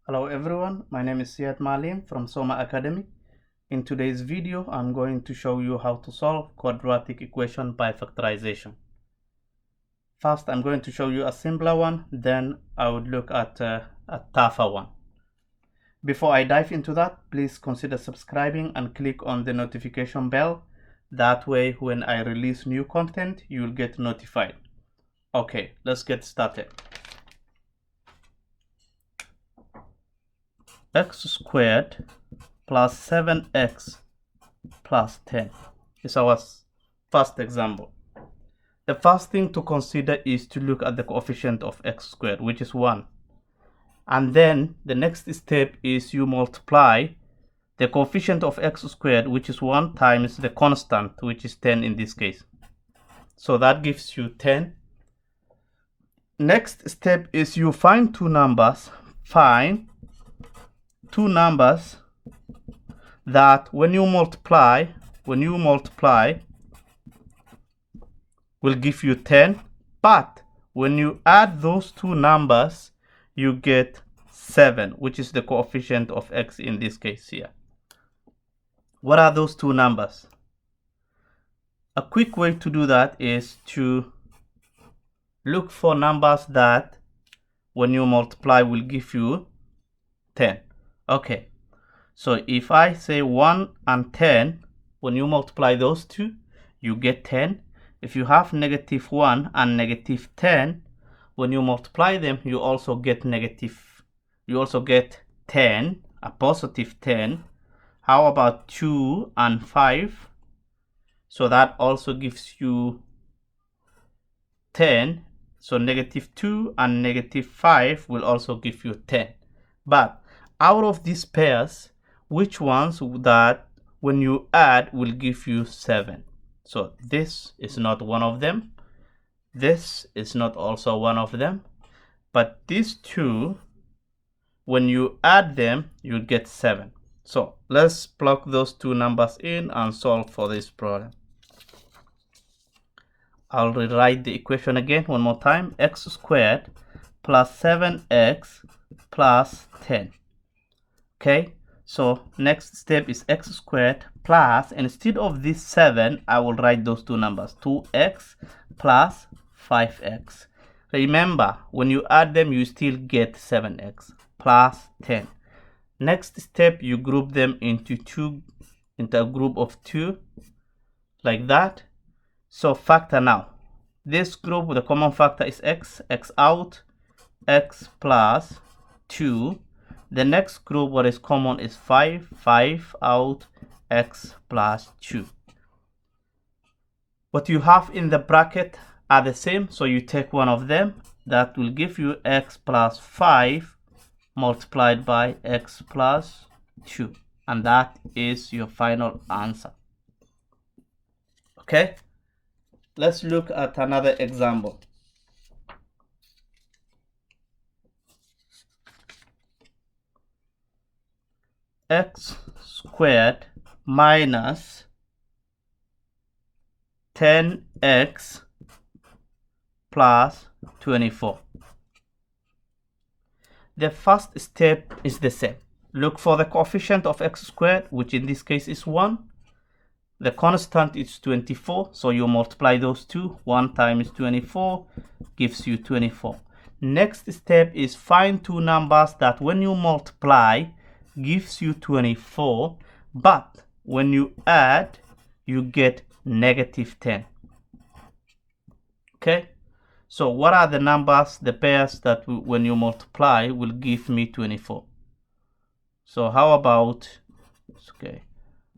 Hello everyone, my name is Siad Malim from Soma Academy. In today's video, I'm going to show you how to solve quadratic equation by factorization. First, I'm going to show you a simpler one, then I would look at a tougher one. Before I dive into that, please consider subscribing and click on the notification bell. That way, when I release new content, you'll get notified. Okay, let's get started. X squared plus 7x plus 10 is our first example. The first thing to consider is to look at the coefficient of x squared, which is 1. And then the next step is you multiply the coefficient of x squared, which is 1, times the constant, which is 10 in this case. So that gives you 10. Next step is you find two numbers. Find two numbers that when you multiply will give you 10, but when you add those two numbers you get 7, which is the coefficient of x in this case here. What are those two numbers? A quick way to do that is to look for numbers that when you multiply will give you 10. Okay, so if I say 1 and 10, when you multiply those two, you get 10. If you have -1 and -10, when you multiply them, you also get 10, a positive 10. How about 2 and 5? So that also gives you 10. So -2 and -5 will also give you 10. But out of these pairs, which ones that when you add will give you 7? So this is not one of them. This is not also one of them. But these two, when you add them, you get 7. So let's plug those two numbers in and solve for this problem. I'll rewrite the equation again one more time. X squared plus 7x plus 10. Okay, so next step is x squared plus, instead of this 7, I will write those two numbers, 2x plus 5x. Remember, when you add them, you still get 7x plus 10. Next step, you group them into a group of 2, like that. So factor now. This group, the common factor is x out, x plus 2. The next group, what is common is 5 out, x plus 2. What you have in the bracket are the same, so you take one of them. That will give you x plus 5 multiplied by x plus 2. And that is your final answer. Okay, let's look at another example. X squared minus 10x plus 24. The first step is the same. Look for the coefficient of x squared, which in this case is 1. The constant is 24, so you multiply those two. 1 times 24 gives you 24. Next step is find two numbers that when you multiply gives you 24, but when you add you get -10. Okay, so what are the numbers, the pairs that when you multiply will give me 24? So how about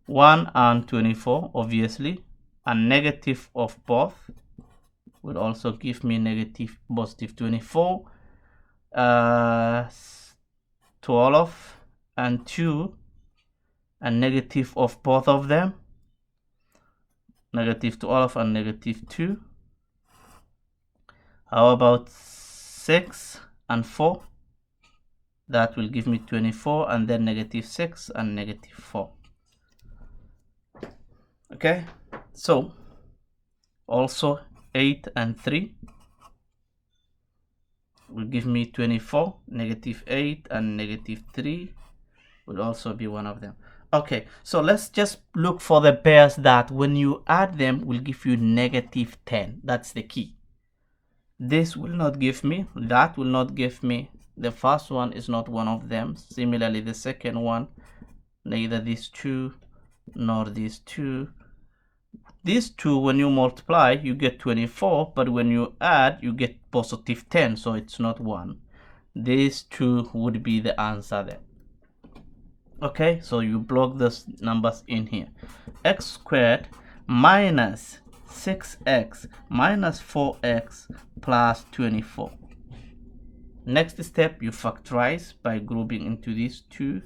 1 and 24, obviously, and negative of both will also give me positive 24. 12 and 2, and negative of both of them, -12 and -2. How about 6 and 4? That will give me 24, and then -6 and -4. Okay, so also 8 and 3, will give me 24. Negative 8 and negative 3 will also be one of them. Okay, so let's just look for the pairs that when you add them will give you negative 10. That's the key. This will not give me, that will not give me. The first one is not one of them. Similarly, the second one, neither these two nor these two. These two, when you multiply, you get 24, but when you add, you get positive 10, so it's not 1. These two would be the answer there. Okay, so you block those numbers in here. X squared minus 6x minus 4x plus 24. Next step, you factorize by grouping into these two.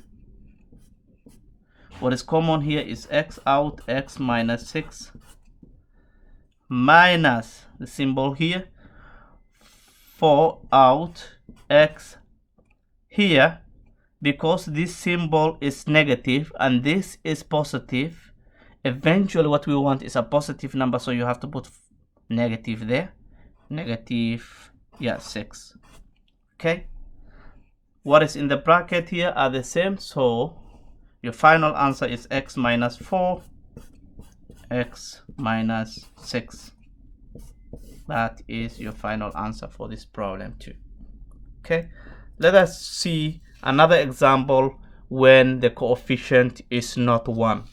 What is common here is x out, x minus 6 minus the symbol here, 4 out, x here. Because this symbol is negative and this is positive, eventually what we want is a positive number, so you have to put negative there. Negative, yeah, 6. Okay, what is in the bracket here are the same, so your final answer is x minus 4, x minus 6. That is your final answer for this problem too. Okay, let us see another example when the coefficient is not 1.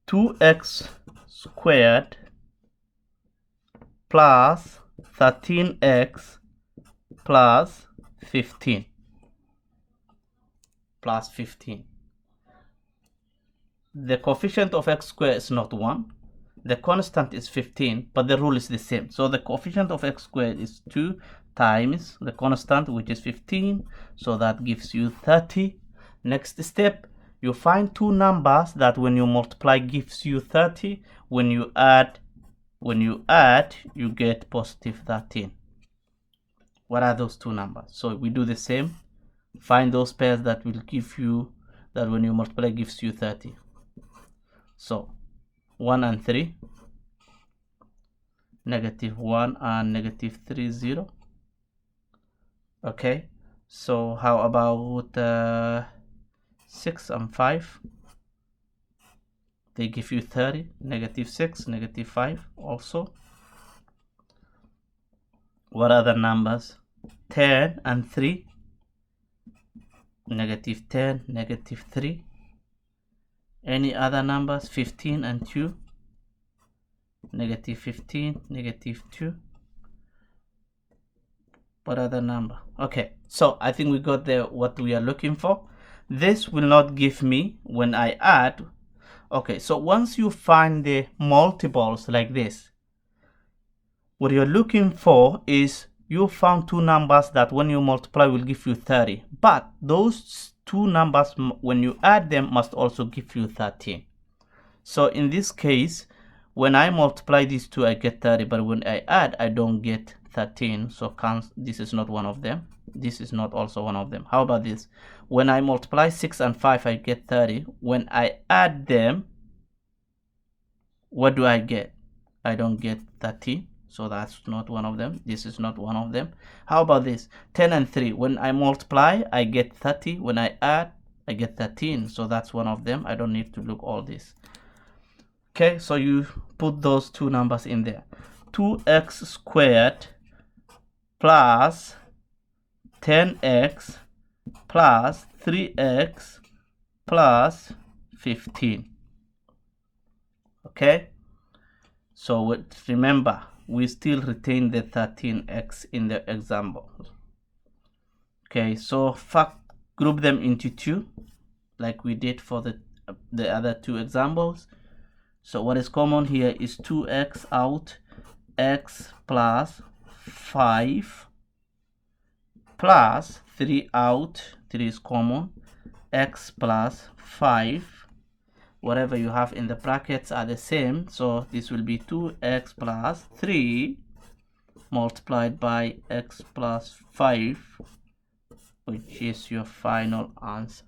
Two x squared plus 13x plus 15 plus 15. The coefficient of x squared is not 1. The constant is 15, but the rule is the same. So the coefficient of x squared is 2 times the constant, which is 15. So that gives you 30. Next step, you find two numbers that when you multiply gives you 30. When you add, you get positive 13. What are those two numbers? So we do the same. Find those pairs that will give you, that when you multiply gives you 30. So 1 and 3, negative 1 and negative 3, 0. Okay, so how about 6 and 5? They give you 30, negative 6, negative 5 also. What other numbers? 10 and 3, negative 10, negative 3. Any other numbers? 15 and 2, negative 15, negative 2. What other number? Okay, so I think we got there what we are looking for. This will not give me when I add. Okay, so once you find the multiples like this, what you're looking for is you found two numbers that when you multiply will give you 30, but those two numbers when you add them must also give you 13. So in this case, when I multiply these two I get 30, but when I add I don't get 13. So this is not one of them. This is not also one of them. How about this? When I multiply 6 and 5 I get 30. When I add them, what do I get? I don't get 13. So that's not one of them. This is not one of them. How about this? 10 and 3. When I multiply, I get 30. When I add, I get 13. So that's one of them. I don't need to look all this. Okay, so you put those two numbers in there. 2x squared plus 10x plus 3x plus 15. Okay, so remember, we still retain the 13x in the example. Okay, so group them into two like we did for the other two examples. So what is common here is 2x out, x plus 5 plus 3 out, 3 is common, x plus 5. Whatever you have in the brackets are the same, so this will be 2x plus 3 multiplied by x plus 5, which is your final answer.